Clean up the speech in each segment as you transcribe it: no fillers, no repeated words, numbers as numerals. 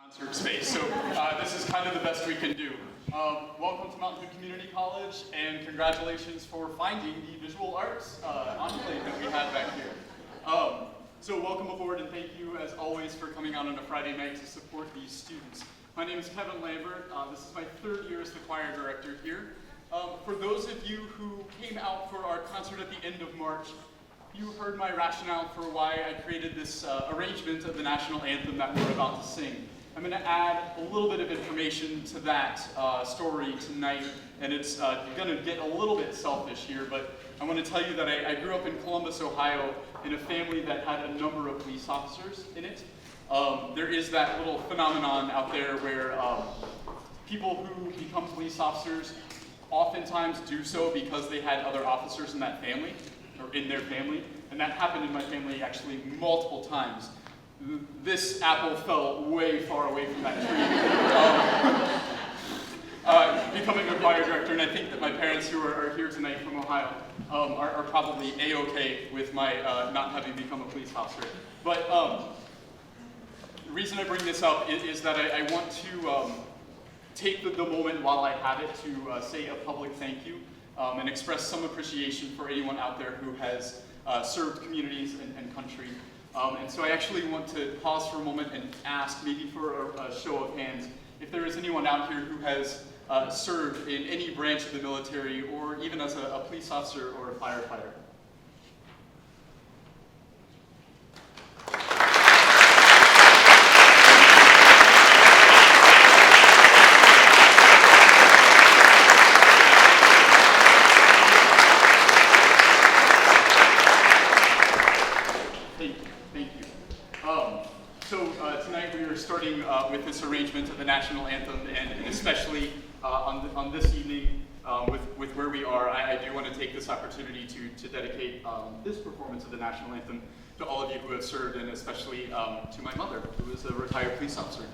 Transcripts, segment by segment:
concert space. So this is kind of the best we can do. Welcome to Mountain View Community College, and congratulations for finding the visual arts enclave that we have back here. So welcome aboard, and thank you, as always, for coming out on a Friday night to support these students. My name is Kevin Lambert. This is my third year as the choir director here. For those of you who came out for our concert at the end of March, you heard my rationale for why I created this arrangement of the national anthem that we're about to sing. I'm going to add a little bit of information to that story tonight, and it's going to get a little bit selfish here, but I want to tell you that I grew up in Columbus, Ohio, in a family that had a number of police officers in it. There is that little phenomenon out there where people who become police officers oftentimes do so because they had other officers in that family, or in their family, and that happened in my family actually multiple times. This apple fell way far away from that tree. Becoming a choir director, and I think that my parents who are here tonight from Ohio are probably A-okay with my not having become a police officer. But the reason I bring this up is that I want to take the moment while I have it to say a public thank you and express some appreciation for anyone out there who has served communities and country. And so I actually want to pause for a moment and ask, maybe for a show of hands, if there is anyone out here who has served in any branch of the military, or even as a police officer or a firefighter. Tonight we are starting with this arrangement of the national anthem, and especially on this evening with where we are, I do want to take this opportunity to dedicate this performance of the national anthem to all of you who have served, and especially to my mother, who is a retired police officer.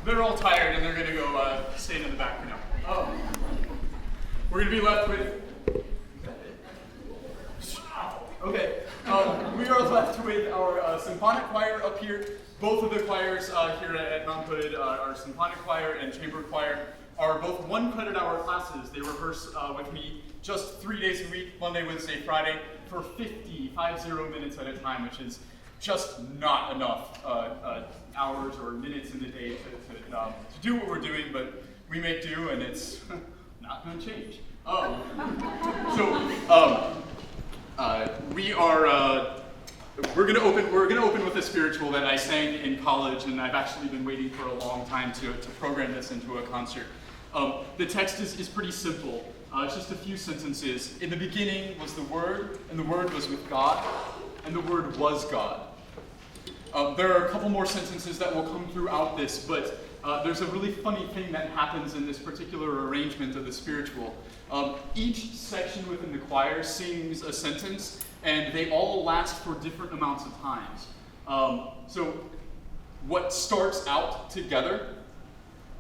They're all tired, and they're going to go stand in the back for now. We're going to be left with... Okay. We are left with our symphonic choir up here. Both of the choirs here at Mount Hood, our symphonic choir and chamber choir, are both 1 credit hour classes. They rehearse with me just 3 days a week, Monday, Wednesday, Friday, for 50 minutes at a time, which is just not enough hours or minutes in the day to do what we're doing, but we make do, and it's not going to change. We are We're gonna open with a spiritual that I sang in college, and I've actually been waiting for a long time to program this into a concert. The text is pretty simple. It's just a few sentences. In the beginning was the Word, and the Word was with God, and the Word was God. There are a couple more sentences that will come throughout this, but there's a really funny thing that happens in this particular arrangement of the spiritual. Each section within the choir sings a sentence, and they all last for different amounts of times. So what starts out together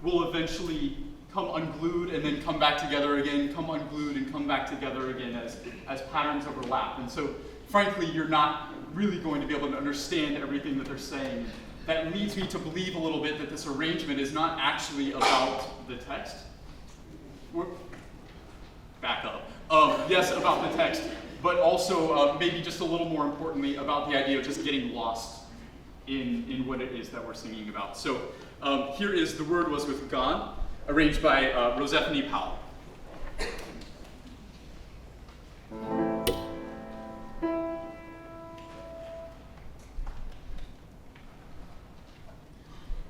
will eventually come unglued and then come back together again, come unglued and come back together again as patterns overlap. And so, frankly, you're not really going to be able to understand everything that they're saying. That leads me to believe a little bit that this arrangement is not actually about the text. Back up. Yes, about the text, but also maybe just a little more importantly about the idea of just getting lost in what it is that we're singing about. So here is The Word Was with God, arranged by Rosephany Powell.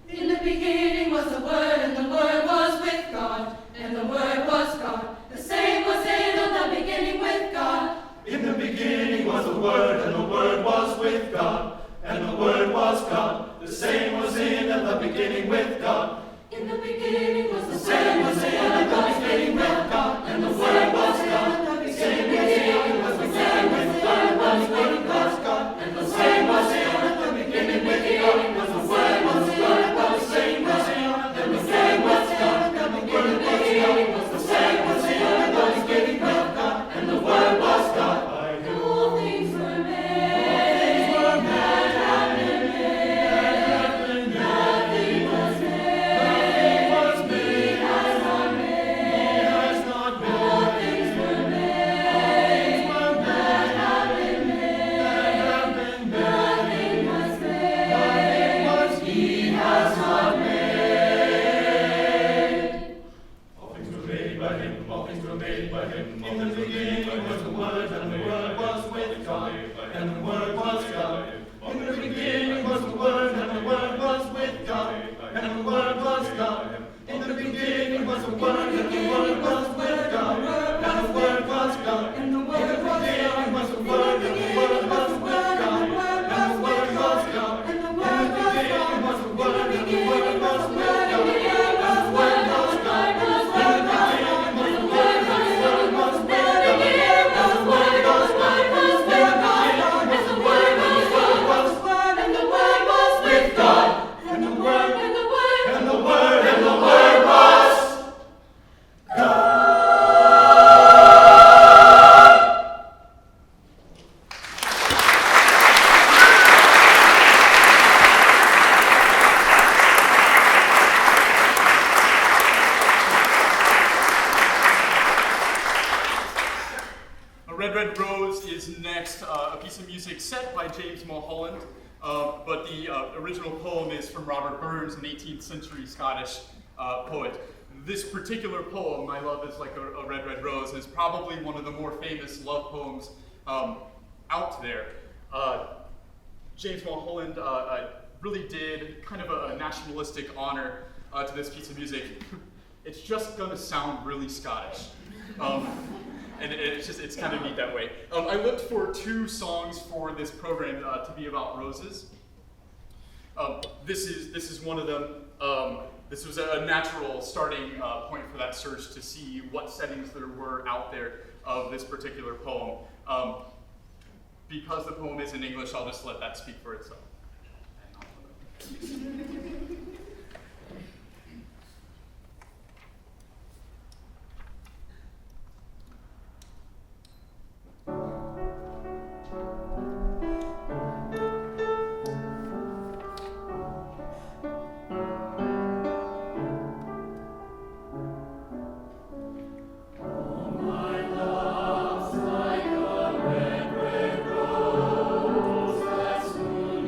In the beginning was the Word, and the Word was with God, and the Word was God. The same was in the beginning with God. In the beginning was the Word, and the Word was with God, and the Word was God. The same was in the beginning with God. In the beginning was the same was in the beginning with God, and the Word was God. The same was in the beginning with God, and the Word was God. And the same was in the beginning with God, and the Word was God. The same was in the beginning with God, and the Word was God. The same was in the beginning with God, and the Word was God. all things were made, that have been made. Nothing was made, has not made. All things were made, that have been made. Nothing was made, He has not made. All things were made by Him, all things were made by Him. In the beginning was the Word, and the Word was with God, and the Word was God. In the beginning was the Word, and the Word was with God, and the Word was God. In the beginning was the Word, and the Word was with God, and the Word was God. In the beginning was the Word, and the Word was with God, and the Word was God. In the beginning was the Word, and the Word was with God, and the Word was God. In the beginning was the Word, and the Word was with God, and the Word was God. Red Rose is next, a piece of music set by James Mulholland, but the original poem is from Robert Burns, an 18th century Scottish poet. This particular poem, My Love is Like a Red, Red Rose, is probably one of the more famous love poems out there. James Mulholland really did kind of a nationalistic honor to this piece of music. It's just gonna sound really Scottish. And it's kind of neat that way. I looked for 2 songs for this program to be about roses. This is one of them. This was a natural starting point for that search to see what settings there were out there of this particular poem. Because the poem is in English, I'll just let that speak for itself. Like a red, red rose, as soon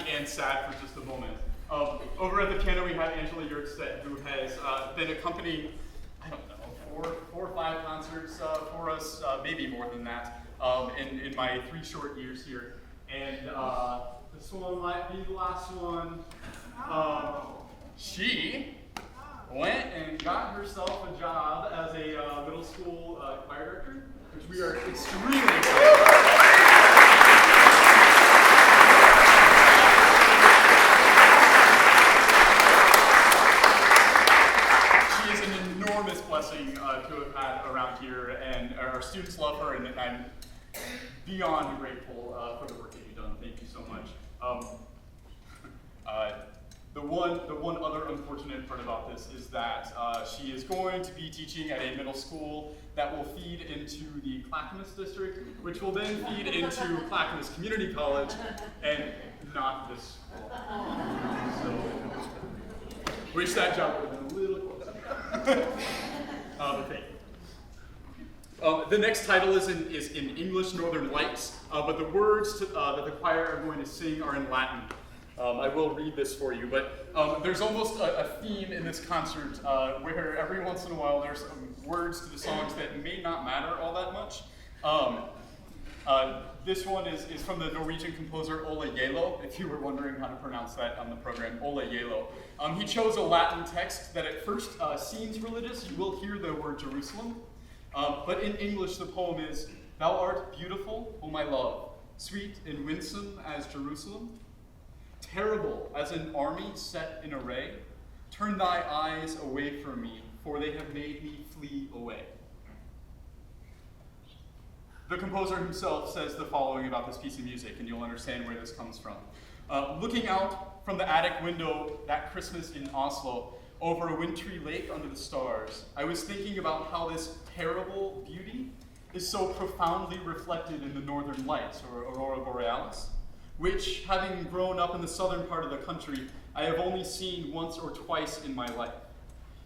and sad for just a moment. Over at the piano, we have Angela Yertstedt, who has been accompanying, I don't know, four or five concerts for us, maybe more than that, in my 3 short years here. And this one might be the last one. She went and got herself a job as a middle school choir director, which we are extremely excited. Blessing to have had around here, and our students love her, and I'm beyond grateful for the work that you've done. Thank you so much. The one other unfortunate part about this is that she is going to be teaching at a middle school that will feed into the Clackamas district, which will then feed into Clackamas Community College, and not this school. So, wish that job would have been a little closer. Thank you. The next title is in English Northern Lights, but the words that the choir are going to sing are in Latin. I will read this for you, but there's almost a theme in this concert where every once in a while there's words to the songs that may not matter all that much. This one is from the Norwegian composer Ole Gjello, if you were wondering how to pronounce that on the program, Ole Gjello. He chose a Latin text that at first seems religious. You will hear the word Jerusalem. But in English, the poem is, "Thou art beautiful, O my love, sweet and winsome as Jerusalem. Terrible as an army set in array. Turn thy eyes away from me, for they have made me flee away." The composer himself says the following about this piece of music, and you'll understand where this comes from. Looking out from the attic window that Christmas in Oslo, over a wintry lake under the stars, I was thinking about how this terrible beauty is so profoundly reflected in the northern lights, or aurora borealis, which, having grown up in the southern part of the country, I have only seen once or twice in my life.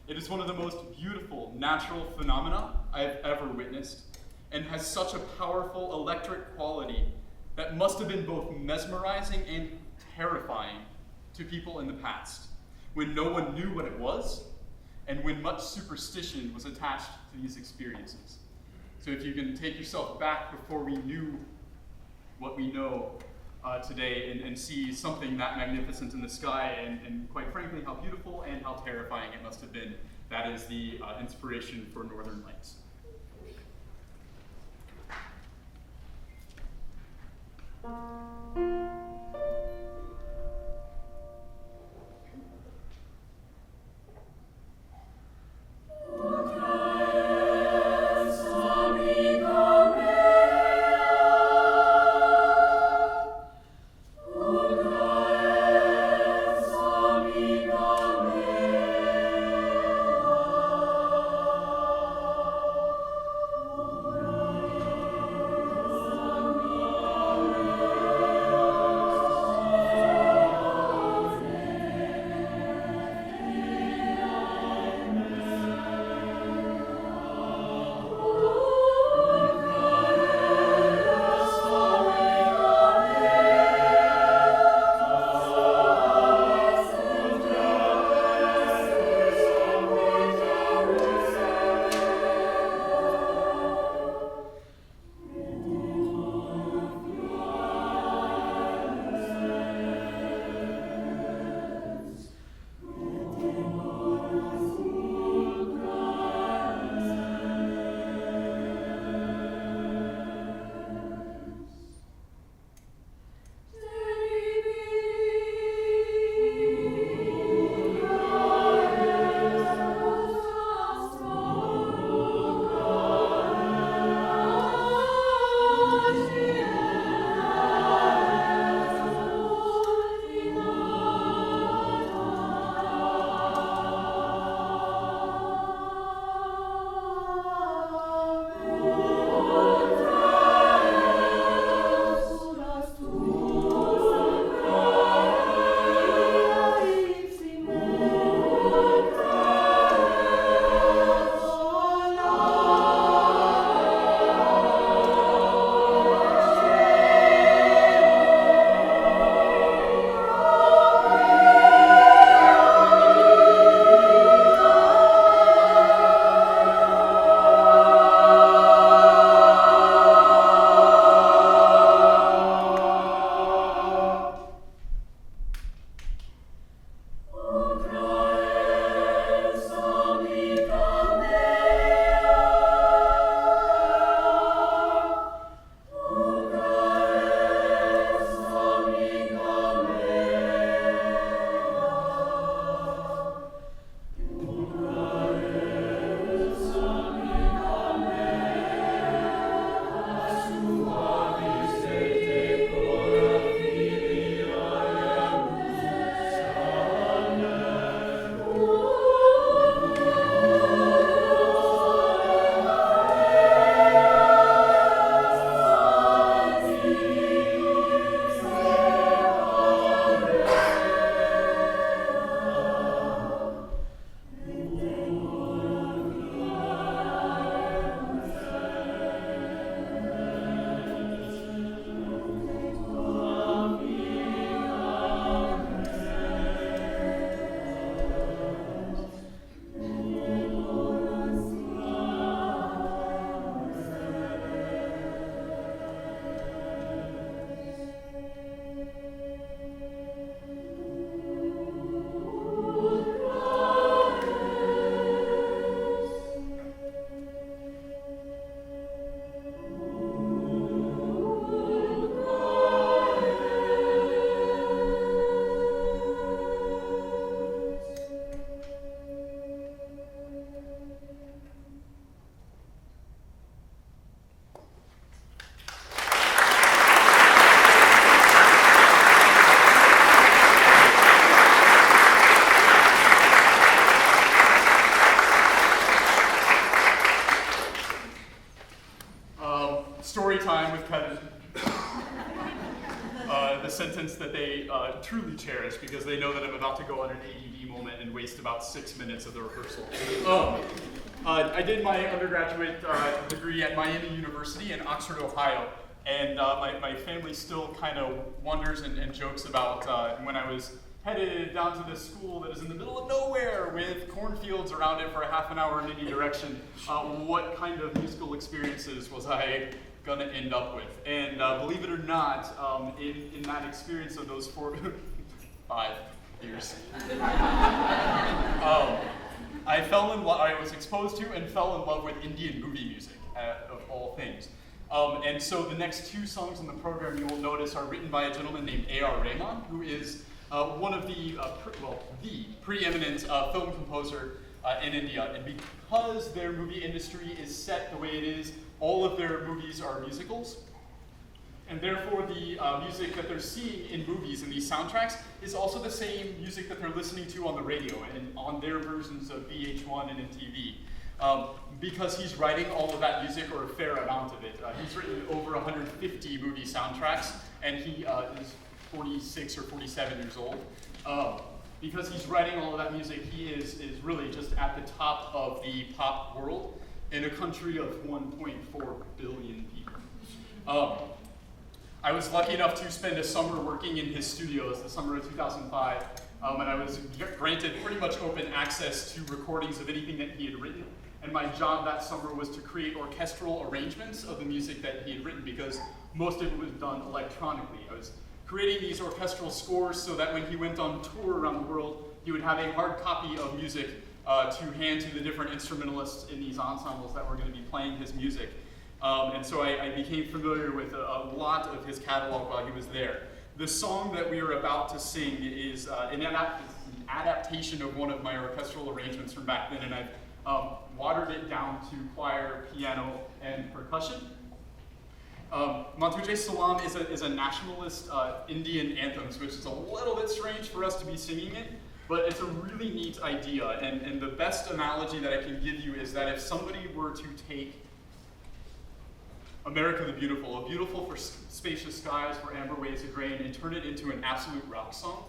It is one of the most beautiful natural phenomena I have ever witnessed, and has such a powerful electric quality that must have been both mesmerizing and terrifying to people in the past, when no one knew what it was, and when much superstition was attached to these experiences. So if you can take yourself back before we knew what we know today, and see something that magnificent in the sky, and quite frankly, how beautiful and how terrifying it must have been, that is the inspiration for Northern Lights. truly cherish because they know that I'm about to go on an ADD moment and waste about 6 minutes of the rehearsal. I did my undergraduate degree at Miami University in Oxford, Ohio, and my family still kind of wonders and jokes about when I was headed down to this school that is in the middle of nowhere with cornfields around it for a half an hour in any direction, what kind of musical experiences was I gonna end up with? And believe it or not, in that experience of those 5 years, I was exposed to and fell in love with Indian movie music, of all things. And so the next 2 songs in the program you will notice are written by a gentleman named A.R. Rahman, who is one of the preeminent film composer in India. And because their movie industry is set the way it is, all of their movies are musicals. And therefore the music that they're seeing in movies and these soundtracks is also the same music that they're listening to on the radio and on their versions of VH1 and MTV. Because he's writing all of that music, or a fair amount of it. He's written over 150 movie soundtracks, and he is 46 or 47 years old. Because he's writing all of that music, he is really just at the top of the pop world in a country of 1.4 billion people. I was lucky enough to spend a summer working in his studios, the summer of 2005, and I was granted pretty much open access to recordings of anything that he had written. And my job that summer was to create orchestral arrangements of the music that he had written, because most of it was done electronically. I was creating these orchestral scores so that when he went on tour around the world, he would have a hard copy of music to hand to the different instrumentalists in these ensembles that were going to be playing his music. And so I became familiar with a lot of his catalog while he was there. The song that we are about to sing is an adaptation of one of my orchestral arrangements from back then, and I've watered it down to choir, piano, and percussion. Matujhe Salam is a nationalist Indian anthem, which is a little bit strange for us to be singing it, but it's a really neat idea. And the best analogy that I can give you is that if somebody were to take America the Beautiful, a beautiful for spacious skies where amber waves of grain, and turn it into an absolute rock song,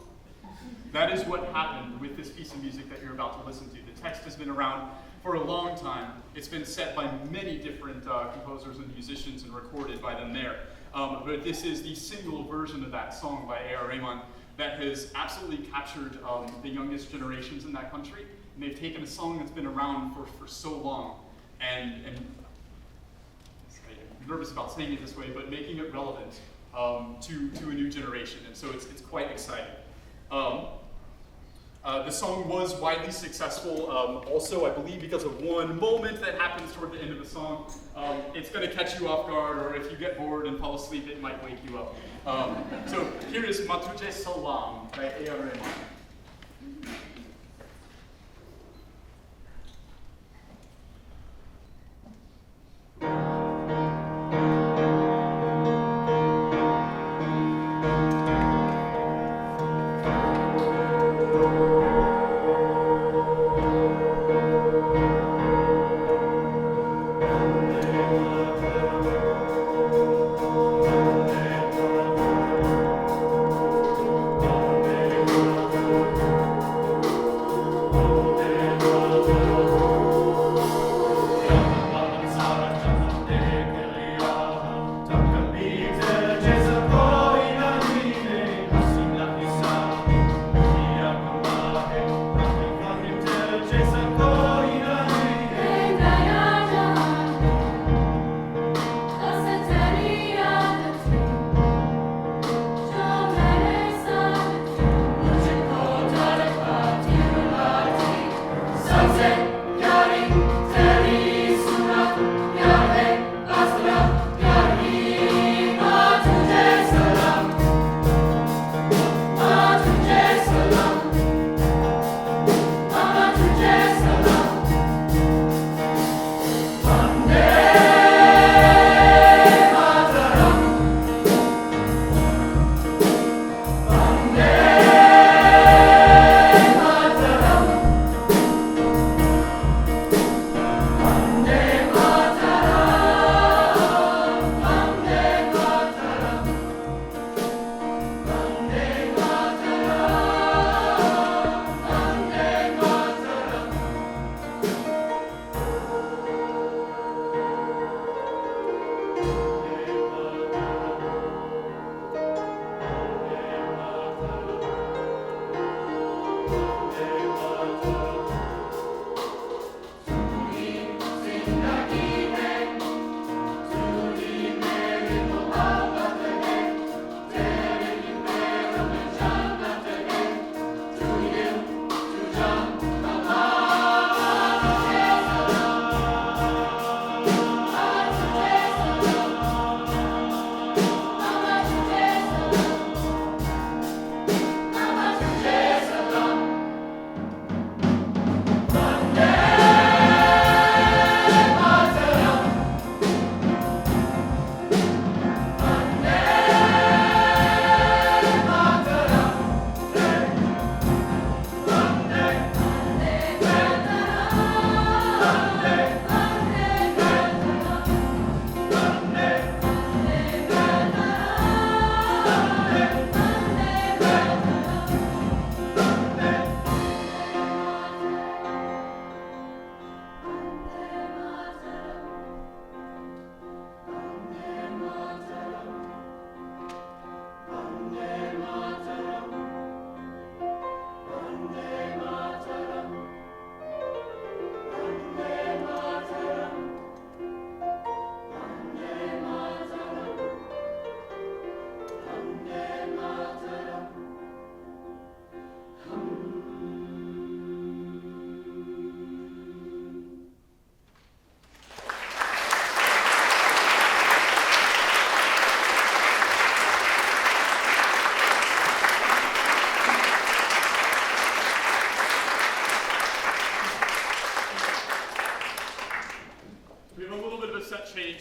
that is what happened with this piece of music that you're about to listen to. The text has been around for a long time. It's been set by many different composers and musicians and recorded by them there. But this is the single version of that song by A.R. Rahman that has absolutely captured the youngest generations in that country. And they've taken a song that's been around for so long and I'm nervous about saying it this way, but making it relevant to a new generation. And so it's quite exciting. The song was widely successful, also I believe because of one moment that happens toward the end of the song. It's going to catch you off guard, or if you get bored and fall asleep, it might wake you up. So here is Matujhe Salam by A.R. Rahman.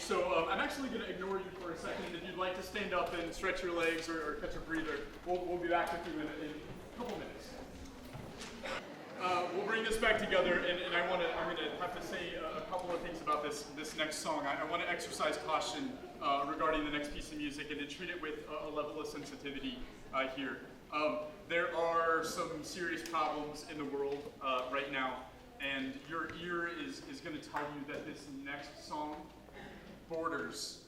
So I'm actually going to ignore you for a second. If you'd like to stand up and stretch your legs or catch a breather, we'll be back with you in a couple minutes. We'll bring this back together, and I'm going to have to say a couple of things about this next song. I want to exercise caution regarding the next piece of music and to treat it with a level of sensitivity here. There are some serious problems in the world right now, and your ear is going to tell you that this next song borders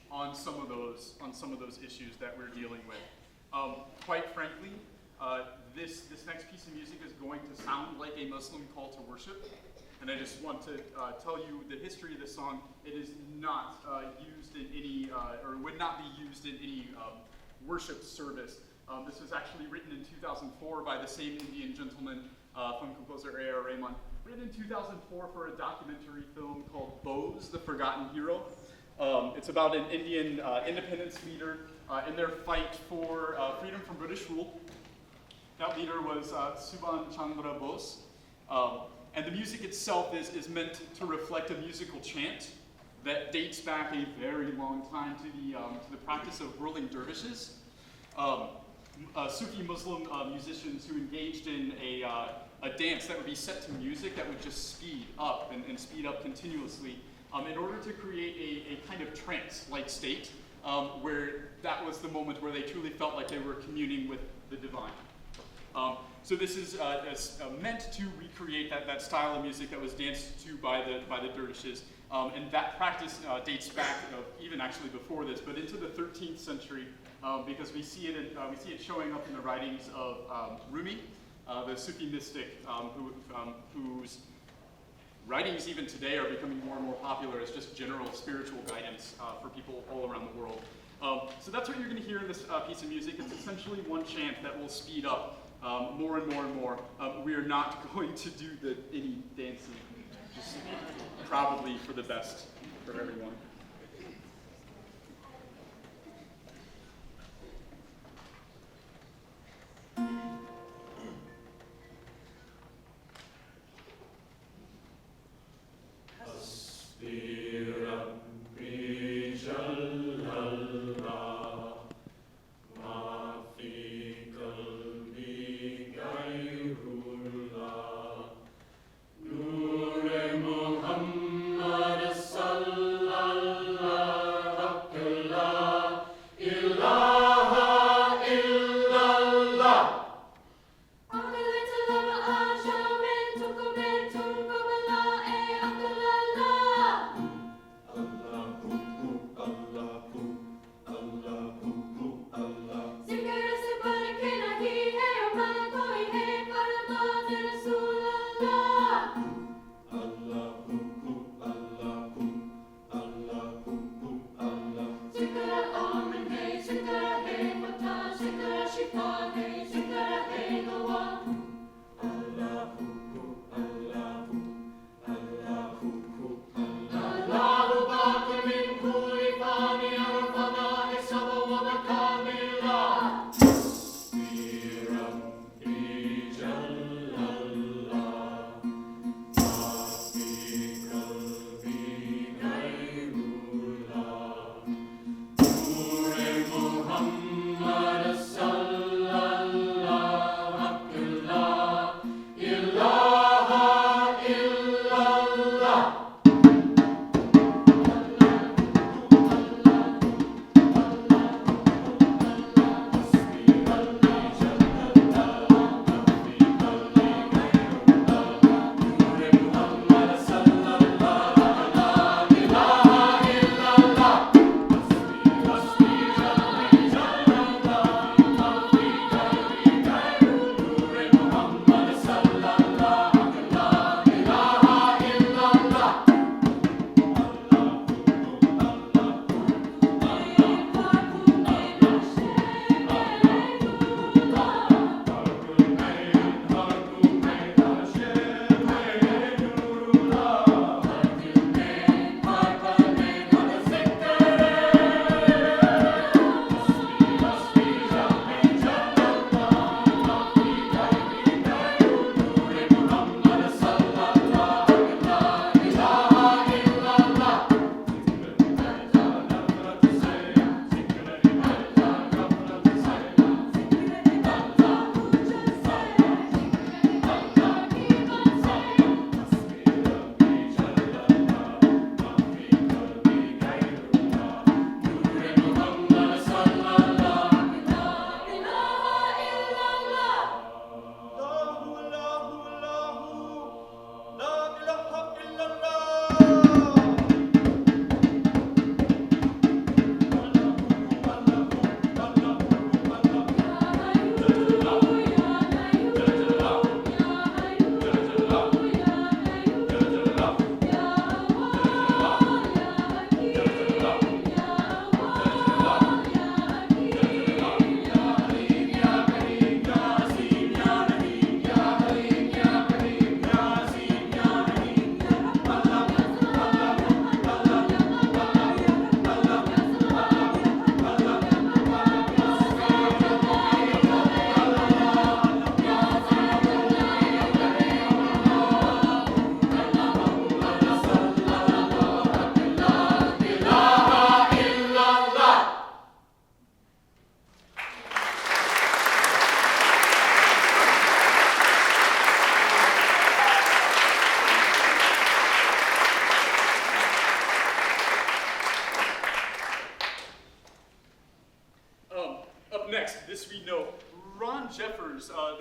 on some of those issues that we're dealing with. Quite frankly, this next piece of music is going to sound like a Muslim call to worship, and I just want to tell you the history of this song. It is not used in any, or would not be used in any worship service. This was actually written in 2004 by the same Indian gentleman, film composer A.R. Rahman, written in 2004 for a documentary film called Bose, the Forgotten Hero. It's about an Indian independence leader in their fight for freedom from British rule. That leader was Subhash Chandra Bose. And the music itself is meant to reflect a musical chant that dates back a very long time to the practice of whirling dervishes. Sufi Muslim musicians who engaged in a dance that would be set to music that would just speed up and speed up continuously in order to create a kind of trance-like state where that was the moment where they truly felt like they were communing with the divine. So this is meant to recreate that style of music that was danced to by the dervishes, and that practice dates back even actually before this, but into the 13th century, because we see it showing up in the writings of Rumi, the Sufi mystic, whose writings even today are becoming more and more popular as just general spiritual guidance for people all around the world. So that's what you're going to hear in this piece of music. It's essentially one chant that will speed up more and more and more. We are not going to do any dancing, just probably for the best for everyone.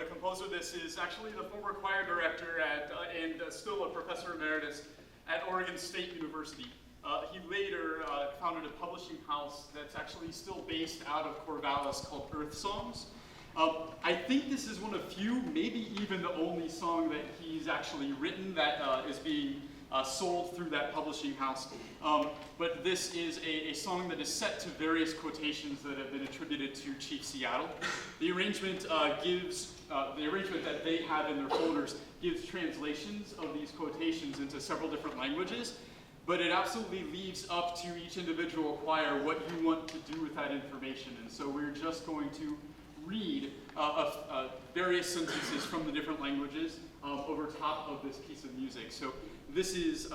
the composer of this is actually the former choir director and still a professor emeritus at Oregon State University. He later founded a publishing house that's actually still based out of Corvallis called Earth Songs. I think this is one of few, maybe even the only song that he's actually written that is being sold through that publishing house. But this is a song that is set to various quotations that have been attributed to Chief Seattle. The arrangement the arrangement that they have in their folders gives translations of these quotations into several different languages, but it absolutely leaves up to each individual choir what you want to do with that information. And so we're just going to read various sentences from the different languages over top of this piece of music. So this is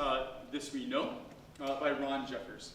This We Know by Ron Jeffers.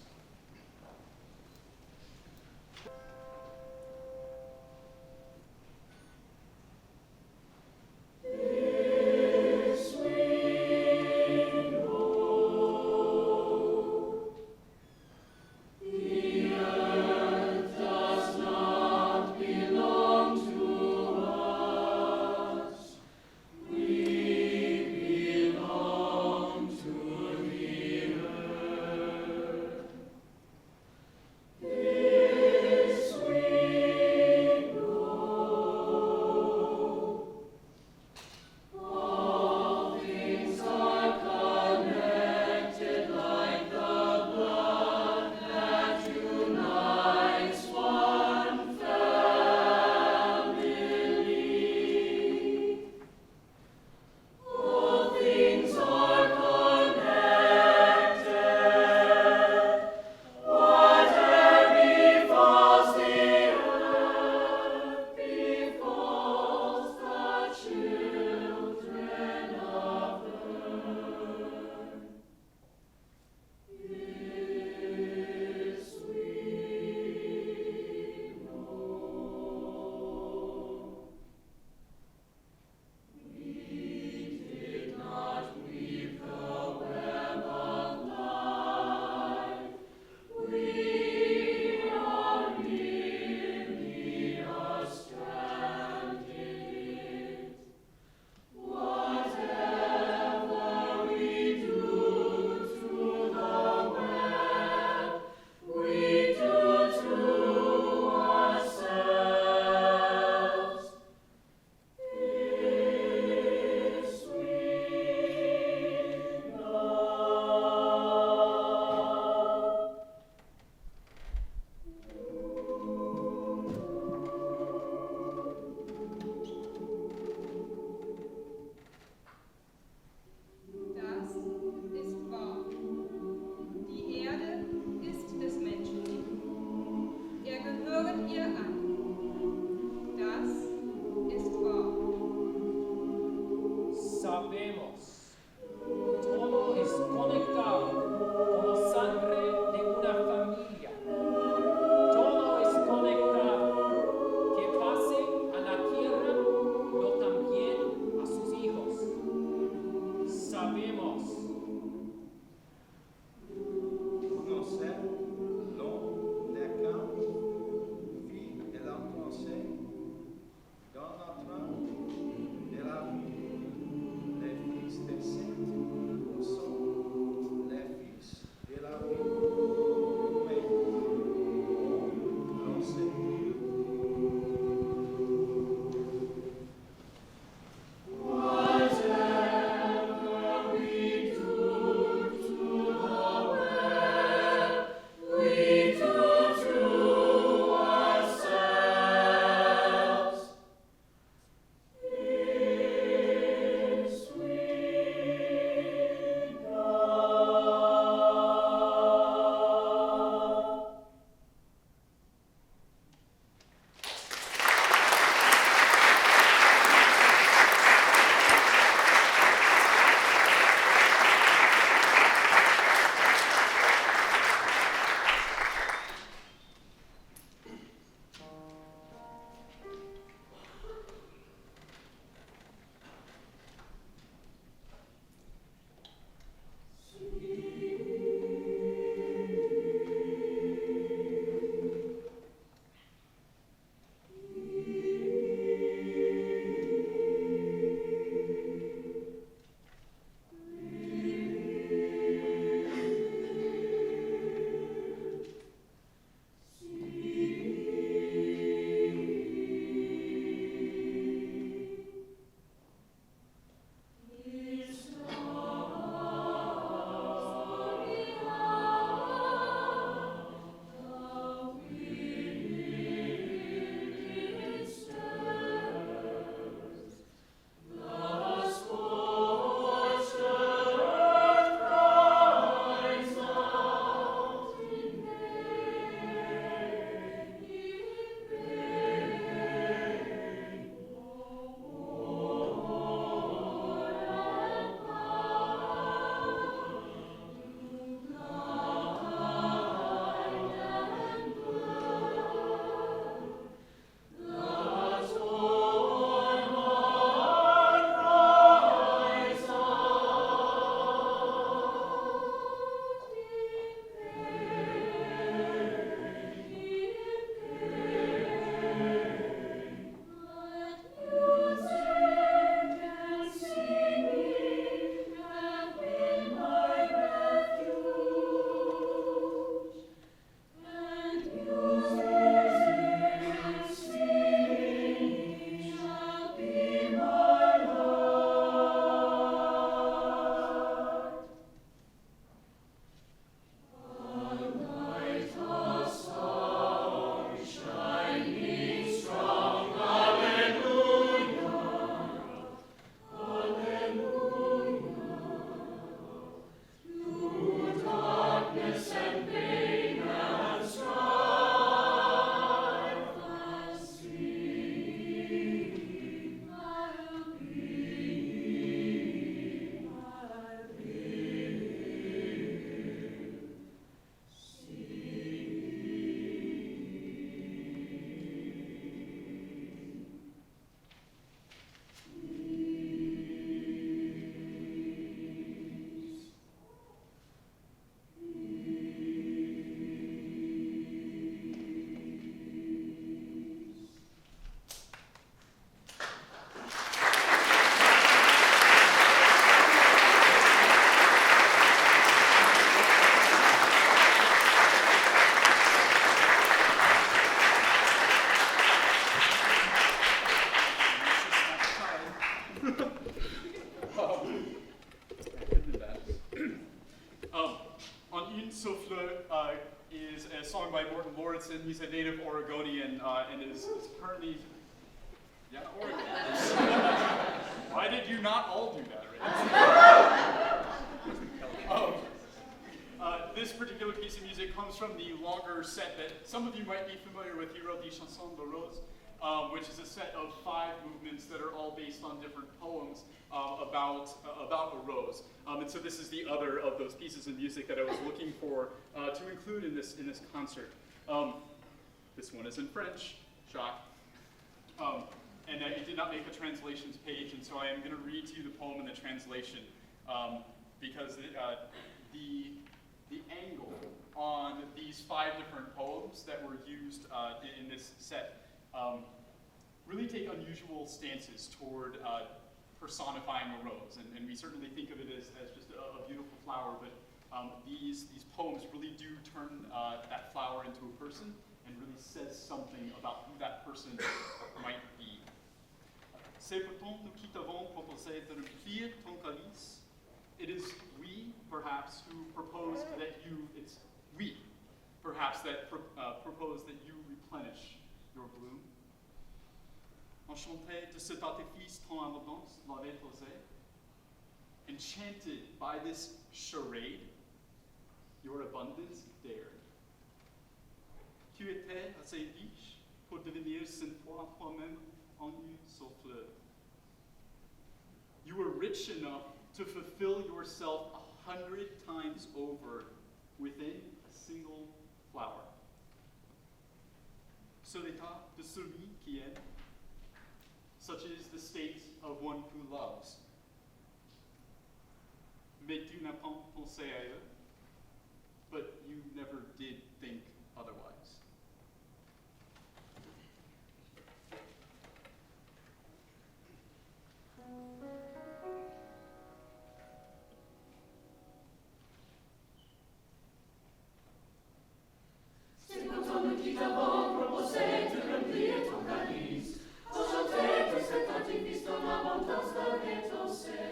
On Une Souffle is a song by Morton Lauritsen. He's a native Oregonian and is currently, yeah, Oregon. Why did you not all do that, right? This particular piece of music comes from the longer set that some of you might be familiar with, Hero des Chansons de Rose, which is a set of 5 movements that are all based on different poems about a rose. And so this is the other of those pieces of music that I was looking for to include in this concert. This one is in French, shock. And it did not make the translations page, and so I am going to read to you the poem and the translation because the angle on these 5 different poems that were used in this set really take unusual stances toward personifying a rose, and we certainly think of it as just a beautiful flower, but these poems really do turn that flower into a person and really says something about who that person might be. C'est pourtant nous qui t'avons proposé de remplir ton calice. It is we, perhaps, who proposed that you, it's we, perhaps, that propose that you replenish your bloom. Enchanté de cet artifice ton abondance l'avait posé. Enchanted by this charade, your abundance dared. Tu étais assez riche pour devenir cette fois toi-même en une souffle. You were rich enough to fulfill yourself 100 times over within a single flower. C'est l'état de celui qui aime. Such is the state of one who loves. Mais tu n'as pas pensé à eux, but you never did think otherwise. C'est pourtant nous qui t'avons proposé de remplir ton calice. Enchanté de cet artifice, ton abondance l'avait osé.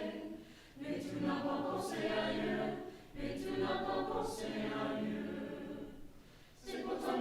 Mais tu n'as pas pensé ailleurs, mais tu n'as pas pensé ailleurs. C'est pourtant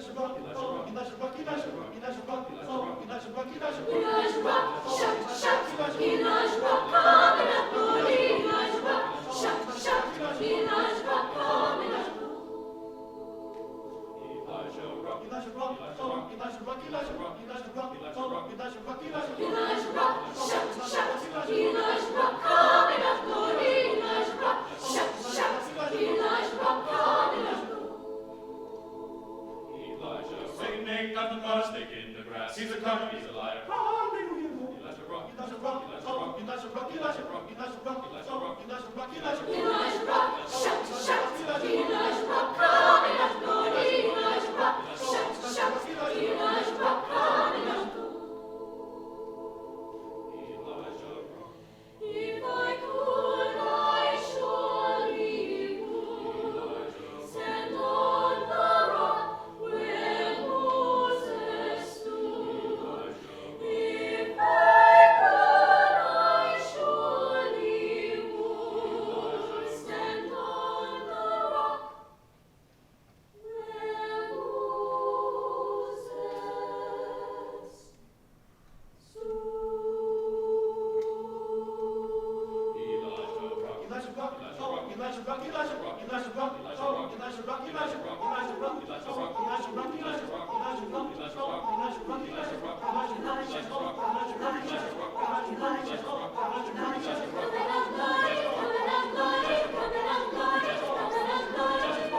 Elijah rock, oh, Elijah rock, Elijah rock, Elijah rock, oh, Elijah rock, Elijah rock. Elijah rock, shout, shout, Elijah rock, coming up, good. Elijah rock, shout, shout, Elijah rock, coming up, good. Elijah rock, oh, Elijah rock, Elijah rock, Elijah rock, oh, Elijah rock, Elijah rock. Elijah rock, shout, shout, Elijah rock, coming up, good. Elijah rock, shout, shout, Elijah rock, coming up, good. Elijah singing, nothing but a stick in the grass. He's a comer, he's a liar. Hallelujah. Elijah rock, Elijah rock, oh, Elijah rock, Elijah rock, Elijah rock, Elijah rock, Elijah rock, Elijah rock. Elijah rock, shout, shout, Elijah rock, coming up, good. Elijah rock, shout, shout, Elijah rock, coming up, good. If I could, I surely would stand on the rock where Moses stood. If I could, I surely would stand on the rock where Moses stood. Elijah rock, oh, Elijah rock, Elijah rock, Elijah rock, oh, Elijah rock, Elijah rock, Elijah rock, oh, Elijah rock, Elijah rock, Elijah rock, Elijah rock, oh, Elijah rock, Elijah rock, Elijah rock, Elijah rock, Elijah rock, Elijah rock, Elijah rock, Elijah rock, Elijah rock.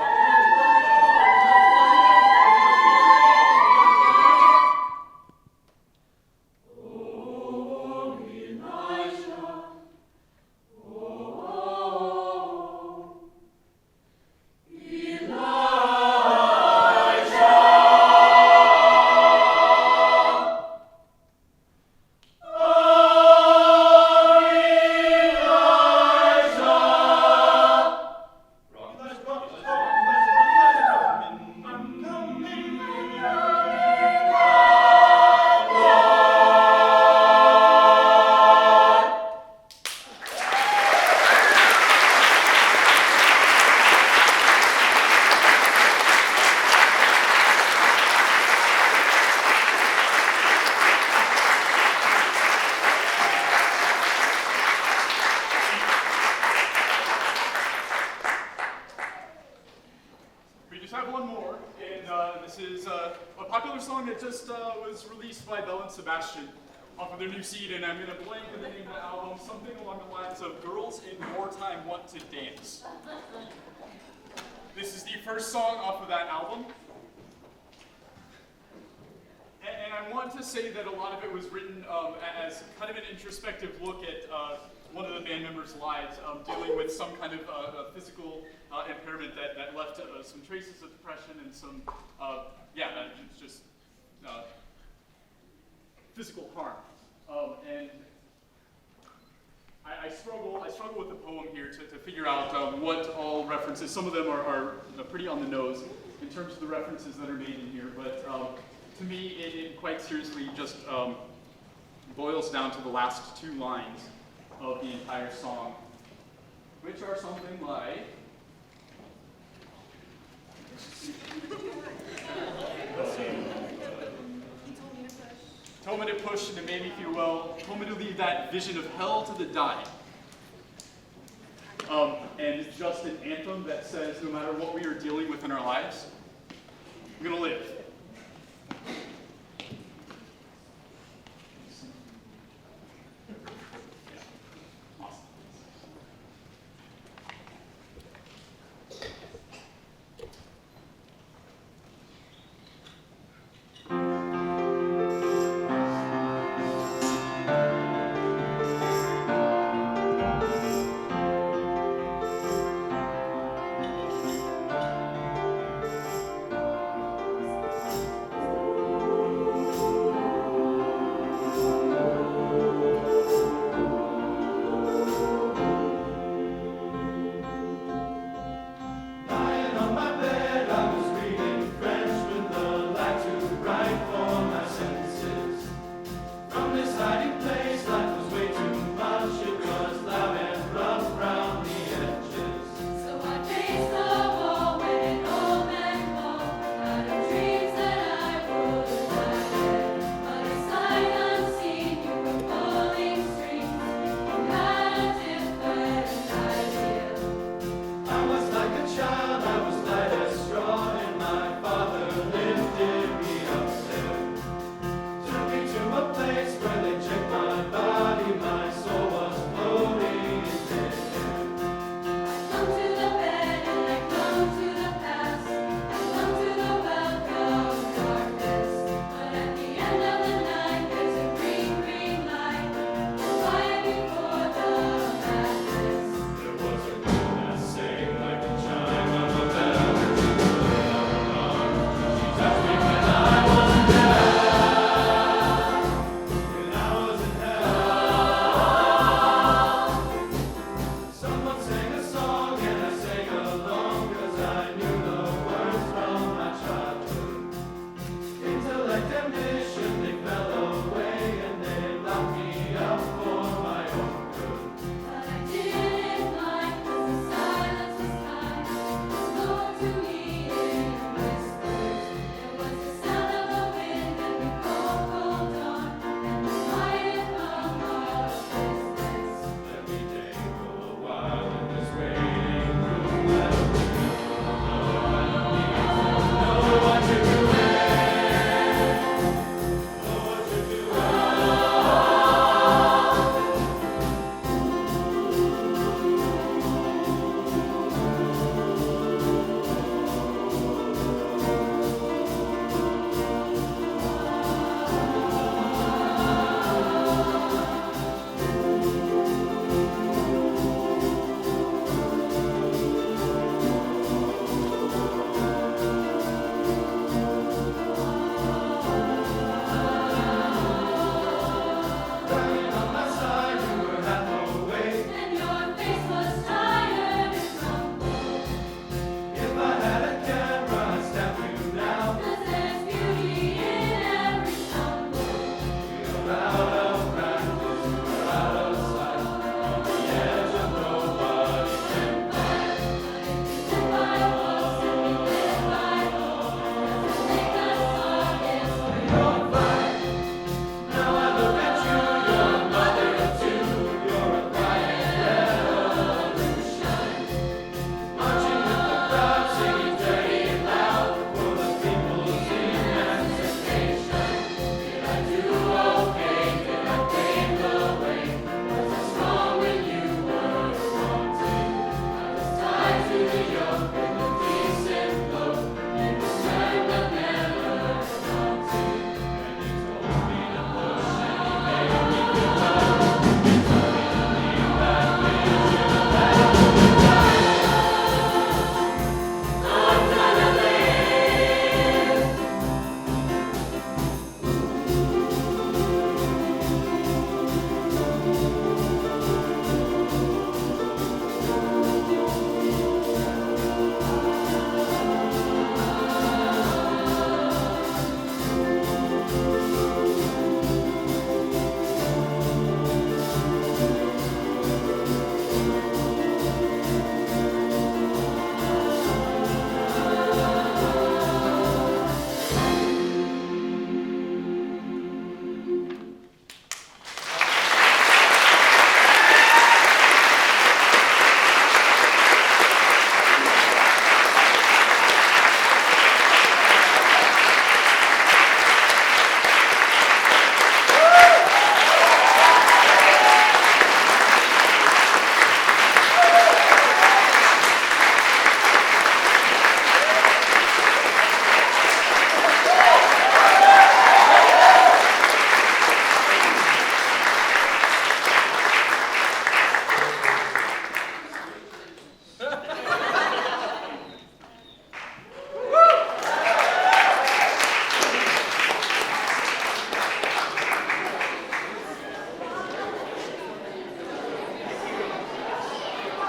We just have one more, and this is a popular song that just was released by Belle and Sebastian off of their new CD, and I'm going to blank in the name of the album, something along the lines of Girls in Wartime Want to Dance. This is the first song off of that album. And I want to say that a lot of it was written as kind of an introspective look at one of the band members' lives, dealing with some kind of physical impairment that left some traces of depression and some, just physical harm. And I struggle with the poem here to figure out what all references. Some of them are pretty on the nose in terms of the references that are made in here, but to me, it quite seriously just boils down to the last two lines of the entire song, which are something like, told me to push and it made me feel well, told me to leave that vision of hell to the dying. And it's just an anthem that says no matter what we are dealing with in our lives, we're gonna live.